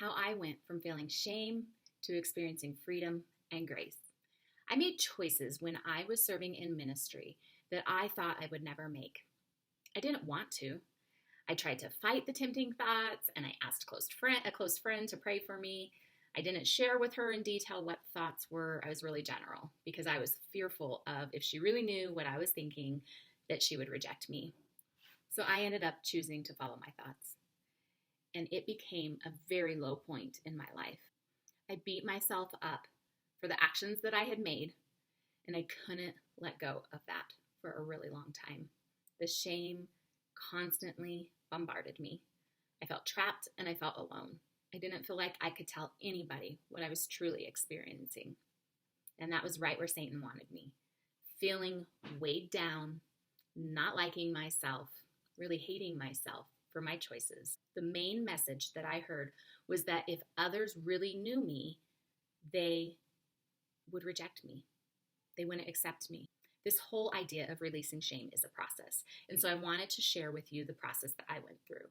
how I went from feeling shame to experiencing freedom and grace. I made choices when I was serving in ministry that I thought I would never make. I didn't want to. I tried to fight the tempting thoughts, and I asked a close friend to pray for me. I didn't share with her in detail what thoughts were. I was really general because I was fearful of, if she really knew what I was thinking, that she would reject me. So I ended up choosing to follow my thoughts. And it became a very low point in my life. I beat myself up for the actions that I had made, and I couldn't let go of that for a really long time. The shame constantly bombarded me. I felt trapped and I felt alone. I didn't feel like I could tell anybody what I was truly experiencing. And that was right where Satan wanted me. Feeling weighed down, not liking myself, really hating myself for my choices. The main message that I heard was that if others really knew me, they would reject me. They wouldn't accept me. This whole idea of releasing shame is a process. And so I wanted to share with you the process that I went through.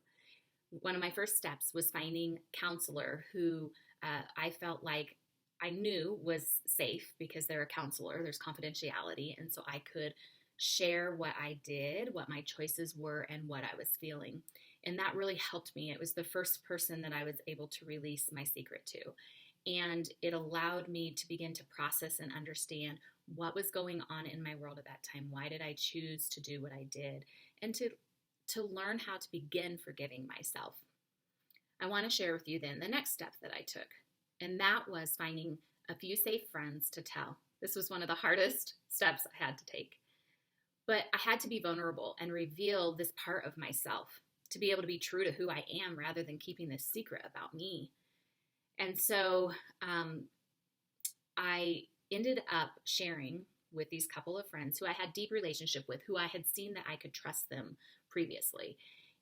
One of my first steps was finding a counselor who I felt like I knew was safe because they're a counselor, there's confidentiality, and so I could share what I did, what my choices were, and what I was feeling. And that really helped me. It was the first person that I was able to release my secret to. And it allowed me to begin to process and understand what was going on in my world at that time. Why did I choose to do what I did? And to learn how to begin forgiving myself. I want to share with you then the next step that I took. And that was finding a few safe friends to tell. This was one of the hardest steps I had to take. But I had to be vulnerable and reveal this part of myself to be able to be true to who I am rather than keeping this secret about me. And so I ended up sharing with these couple of friends who I had deep relationship with, who I had seen that I could trust them previously.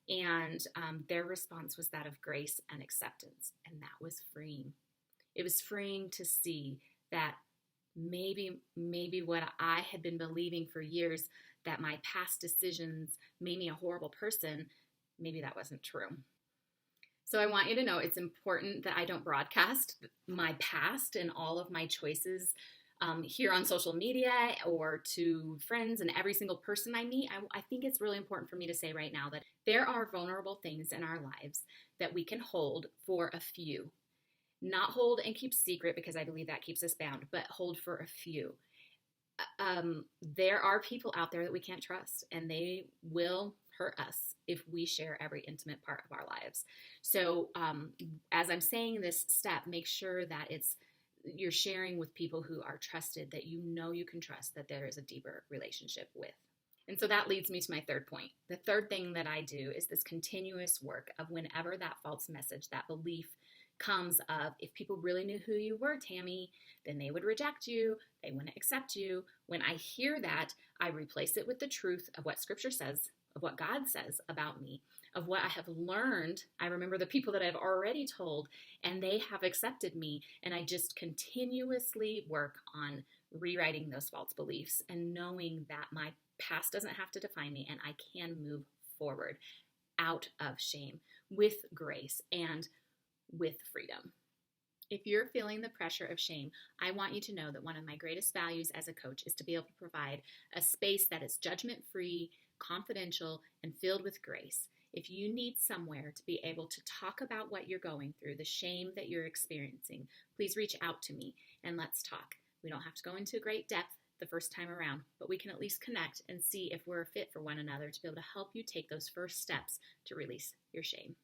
And their response was that of grace and acceptance. And that was freeing. It was freeing to see that maybe what I had been believing for years, that my past decisions made me a horrible person, maybe that wasn't true. So I want you to know it's important that I don't broadcast my past and all of my choices here on social media or to friends and every single person I meet. I think it's really important for me to say right now that there are vulnerable things in our lives that we can hold for a few. Not hold and keep secret because I believe that keeps us bound, but hold for a few. There are people out there that we can't trust, and they will hurt us if we share every intimate part of our lives. So as I'm saying this step, make sure that you're sharing with people who are trusted, that you know you can trust, that there is a deeper relationship with. And so that leads me to my third point. The third thing that I do is this continuous work of whenever that false message, that belief comes of, if people really knew who you were, Tammy, then they would reject you, they wouldn't accept you. When I hear that, I replace it with the truth of what Scripture says, of what God says about me, of what I have learned. I remember the people that I've already told, and they have accepted me, and I just continuously work on rewriting those false beliefs and knowing that my past doesn't have to define me, and I can move forward out of shame with grace and with freedom. If you're feeling the pressure of shame, I want you to know that one of my greatest values as a coach is to be able to provide a space that is judgment-free, confidential, and filled with grace. If you need somewhere to be able to talk about what you're going through, the shame that you're experiencing, please reach out to me and let's talk. We don't have to go into great depth the first time around, but we can at least connect and see if we're a fit for one another to be able to help you take those first steps to release your shame.